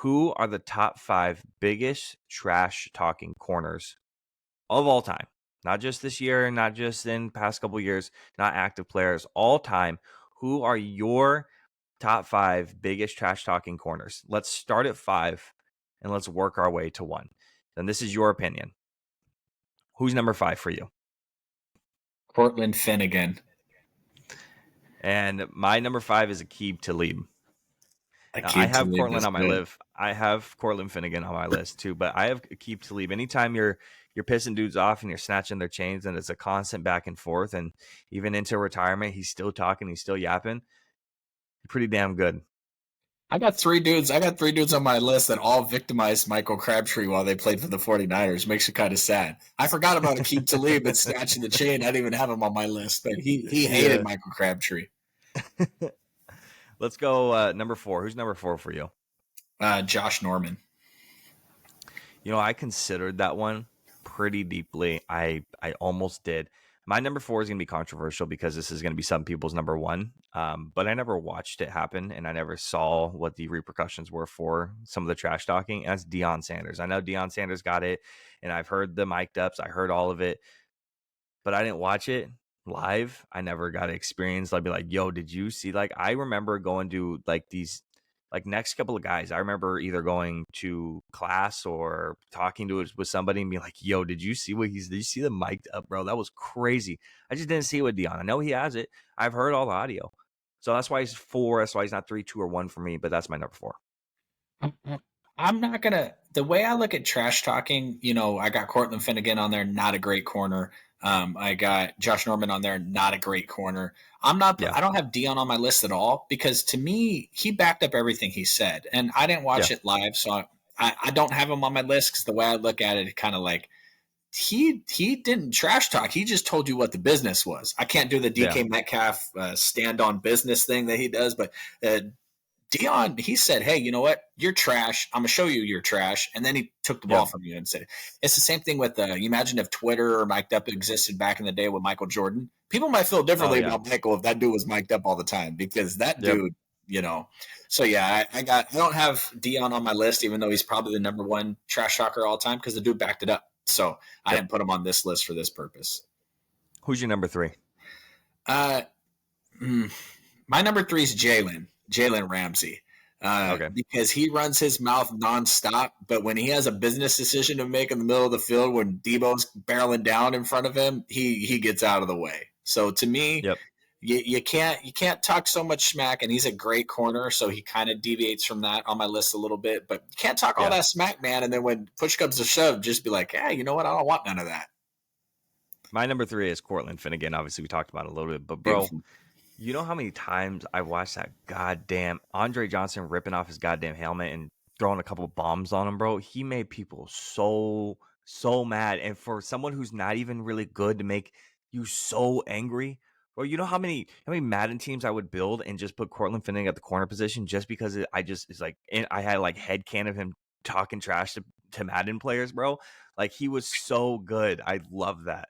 Who are the top 5 biggest trash talking corners of all time? Not just this year, not just in past couple years, not active players, all time. Who are your top 5 biggest trash talking corners? Let's start at 5 and let's work our way to 1. Then this is your opinion. Who's number 5 for you? Cortland Finnegan. And my number 5 is Aqib Talib. Now, I Aqib have Talib Cortland is on my good. list. I have Cortland Finnegan on my list too, but I have Aqib Talib. Anytime you're pissing dudes off and you're snatching their chains, and it's a constant back and forth, and even into retirement, he's still talking, he's still yapping. Pretty damn good. I got three dudes on my list that all victimized Michael Crabtree while they played for the 49ers. Makes you kind of sad. I forgot about Aqib Talib and snatching the chain. I didn't even have him on my list, but he hated Michael Crabtree. Let's go number 4. Who's number 4 for you? Josh Norman. You know, I considered that one pretty deeply. I almost did. My number 4 is going to be controversial because this is going to be some people's number 1. But I never watched it happen, and I never saw what the repercussions were for some of the trash talking. And that's Deion Sanders. I know Deion Sanders got it, and I've heard the mic'd ups. I heard all of it, but I didn't watch it live. I never got to experience. I'd be like, yo, did you see? Like, I remember going to like these next couple of guys. I remember either going to class or talking to it with somebody and being like, yo, did you see did you see the mic'd up, bro? That was crazy. I just didn't see it with Deion. I know he has it. I've heard all the audio. So that's why he's 4. That's why he's not 3, 2, or 1 for me, but that's my number 4. I'm not going to, the way I look at trash talking, I got Cortland Finnegan on there, not a great corner. I got Josh Norman on there, not a great corner. I don't have Deion on my list at all because to me, he backed up everything he said. And I didn't watch it live, so I don't have him on my list because the way I look at it, kind of like he didn't trash talk. He just told you what the business was. I can't do the DK Metcalf stand on business thing that he does, but Deion, he said, hey, you know what? You're trash. I'm going to show you you're trash. And then he took the ball from you and said, it's the same thing with, you imagine if Twitter or mic'd up existed back in the day with Michael Jordan. People might feel differently about Michael if that dude was mic'd up all the time because that dude, So, yeah, I don't have Deion on my list, even though he's probably the number 1 trash talker all time because the dude backed it up. So I didn't put him on this list for this purpose. Who's your number 3? My number 3 is Jalen Ramsey. Because he runs his mouth nonstop, but when he has a business decision to make in the middle of the field, when Debo's barreling down in front of him, he gets out of the way. So to me, you can't talk so much smack, and he's a great corner, so he kind of deviates from that on my list a little bit. But you can't talk all that smack, man, and then when push comes to shove, just be like, hey, you know what? I don't want none of that. My number 3 is Cortland Finnegan. Obviously, we talked about it a little bit, but bro. Beautiful. You know how many times I've watched that goddamn Andre Johnson ripping off his goddamn helmet and throwing a couple bombs on him, bro? He made people so mad. And for someone who's not even really good to make you so angry, bro, you know how many Madden teams I would build and just put Cortland Finnegan at the corner position just because I had like headcan of him talking trash to Madden players, bro. Like he was so good. I love that.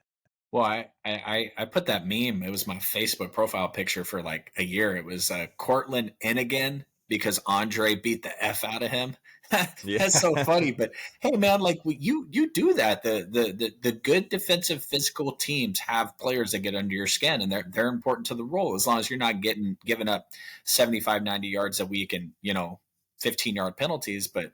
Well, I put that meme. It was my Facebook profile picture for like a year. It was Cortland Finnegan because Andre beat the F out of him. That's so funny. But hey, man, like you do that. The good defensive physical teams have players that get under your skin, and they're important to the role as long as you're not giving up 75, 90 yards a week and 15-yard penalties. But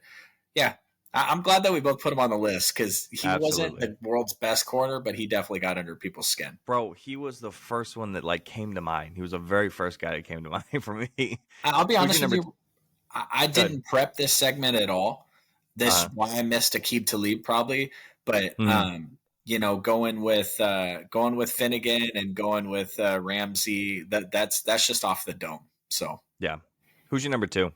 yeah. I'm glad that we both put him on the list because he wasn't the world's best corner, but he definitely got under people's skin. Bro, he was the first one that like came to mind. He was the very first guy that came to mind for me. I'll be honest with you. I didn't prep this segment at all. This is why I missed Aqib Talib probably, but going with Finnegan and going with Ramsey, that's just off the dome. So yeah, who's your number 2?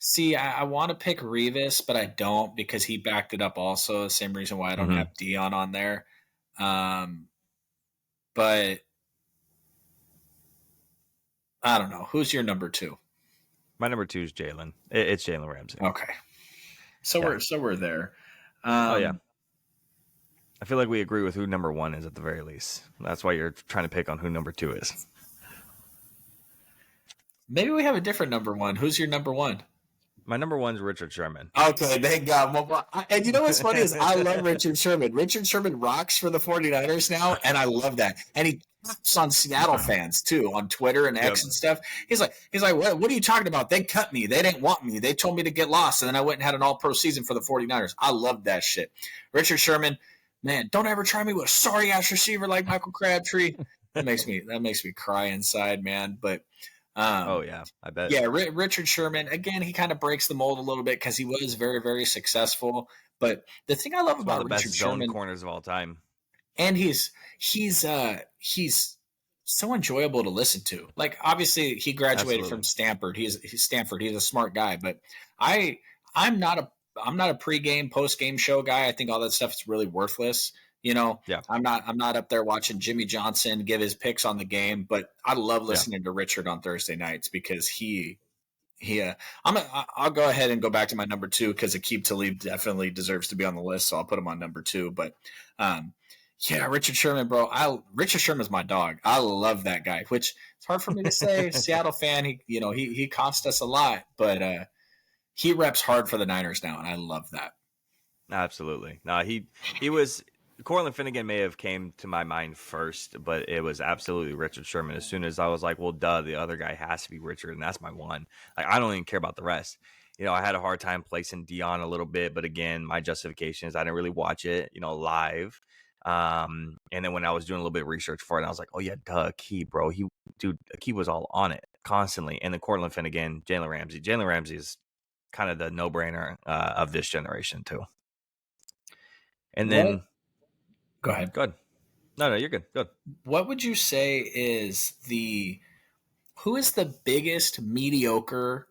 See, I want to pick Revis, but I don't because he backed it up also. The same reason why I don't have Deion on there. But I don't know. Who's your number 2? My number 2 is Jalen. It's Jalen Ramsey. Okay. So we're there. Oh yeah. I feel like we agree with who number 1 is at the very least. That's why you're trying to pick on who number 2 is. Maybe we have a different number 1. Who's your number 1? My number 1 is Richard Sherman. Okay, thank God. And you know what's funny is I love Richard Sherman. Richard Sherman rocks for the 49ers now, and I love that. And he talks on Seattle fans, too, on Twitter and X and stuff. He's like, what are you talking about? They cut me. They didn't want me. They told me to get lost, and then I went and had an all-pro season for the 49ers. I love that shit. Richard Sherman, man, don't ever try me with a sorry-ass receiver like Michael Crabtree. That makes me cry inside, man. But oh yeah, I bet. Yeah, Richard Sherman, again, he kind of breaks the mold a little bit because he was very, very successful. But the thing I love about Richard Sherman, zone corners of all time, and he's so enjoyable to listen to. Like, obviously, he graduated from Stanford. He's Stanford. He's a smart guy. But I'm not a pregame, postgame show guy. I think all that stuff is really worthless. You know, yeah. I'm not up there watching Jimmy Johnson give his picks on the game, but I love listening to Richard on Thursday nights because I'll go ahead and go back to my number 2 because Aqib Talib definitely deserves to be on the list, so I'll put him on number 2. But yeah, Richard Sherman, bro. Richard Sherman's my dog. I love that guy, which it's hard for me to say. Seattle fan, he cost us a lot, but he reps hard for the Niners now, and I love that. Absolutely. No, he was. Cortland Finnegan may have came to my mind first, but it was absolutely Richard Sherman. As soon as I was like, well, duh, the other guy has to be Richard, and that's my 1. Like, I don't even care about the rest. I had a hard time placing Dion a little bit, but again, my justification is I didn't really watch it, live. And then when I was doing a little bit of research for it, I was like, oh yeah, duh, Aqib, bro. Aqib was all on it constantly. And then Cortland Finnegan, Jalen Ramsey. Jalen Ramsey is kind of the no-brainer of this generation too. And then... Go ahead. Good. No, you're good. Good. What would you say is who is the biggest mediocre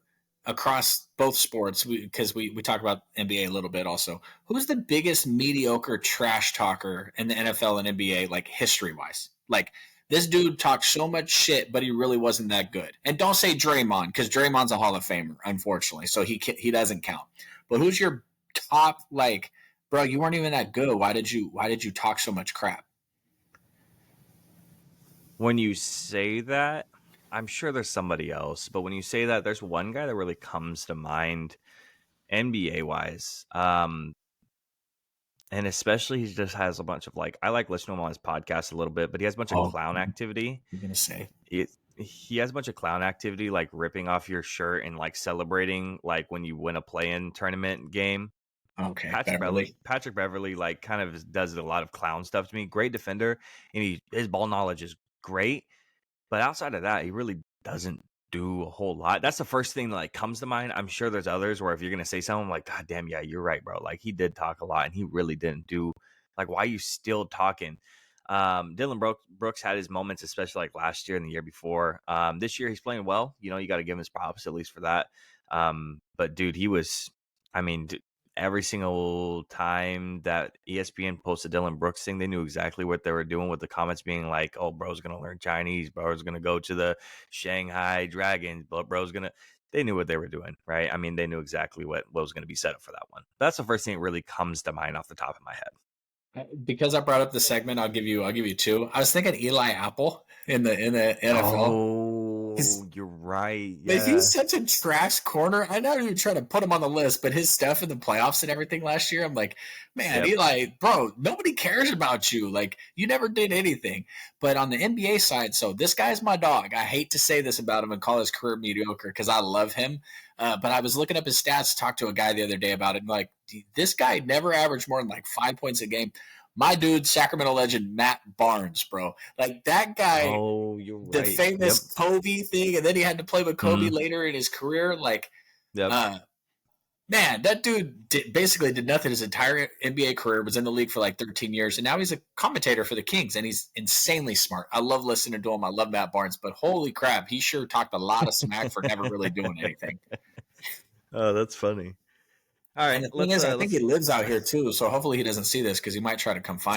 across both sports? Because we talk about NBA a little bit also. Who's the biggest mediocre trash talker in the NFL and NBA, like history-wise? Like, this dude talked so much shit, but he really wasn't that good. And don't say Draymond, because Draymond's a Hall of Famer, unfortunately, so he doesn't count. But who's your top, like, bro, you weren't even that good. Why did you talk so much crap? When you say that, I'm sure there's somebody else. But when you say that, there's one guy that really comes to mind NBA-wise. And especially he just has a bunch of, like, I like listening to him on his podcast a little bit, but he has a bunch of clown activity. You're going to say? He has a bunch of clown activity, like ripping off your shirt and, like, celebrating, like, when you win a play-in tournament game. Okay, Patrick Beverly, like, kind of does a lot of clown stuff to me. Great defender, and his ball knowledge is great, but outside of that, he really doesn't do a whole lot. That's the first thing that, like, comes to mind. I'm sure there's others where if you're gonna say something, I'm like, God damn, yeah, you're right, bro. Like, he did talk a lot, and he really didn't do. Like, why are you still talking? Dylan Brooks had his moments, especially like last year and the year before. This year he's playing well. You got to give him his props at least for that. But dude, he was. I mean. Every single time that ESPN posted Dylan Brooks thing, they knew exactly what they were doing, with the comments being like, oh, bro's going to learn Chinese. Bro's going to go to the Shanghai Dragons. Bro's going to... They knew what they were doing, right? I mean, they knew exactly what was going to be set up for that one. That's the first thing that really comes to mind off the top of my head. Because I brought up the segment, I'll give you 2. I was thinking Eli Apple in the NFL. Oh, you're right. Yeah. He's such a trash corner. I never even tried to put him on the list, but his stuff in the playoffs and everything last year, I'm like, man, yep. Eli, bro, nobody cares about you. Like, you never did anything. But on the NBA side, so this guy's my dog. I hate to say this about him and call his career mediocre because I love him. But I was looking up his stats, talked to a guy the other day about it, and like, this guy never averaged more than like 5 points a game. My dude, Sacramento legend, Matt Barnes, bro. Like, that guy, you're right. The famous Kobe thing, and then he had to play with Kobe later in his career. Like, man, that dude basically did nothing his entire NBA career, was in the league for like 13 years, and now he's a commentator for the Kings, and he's insanely smart. I love listening to him. I love Matt Barnes, but holy crap, he sure talked a lot of smack for never really doing anything. Oh, that's funny. All right. And the thing is, I think he lives out here too, so hopefully he doesn't see this because he might try to come find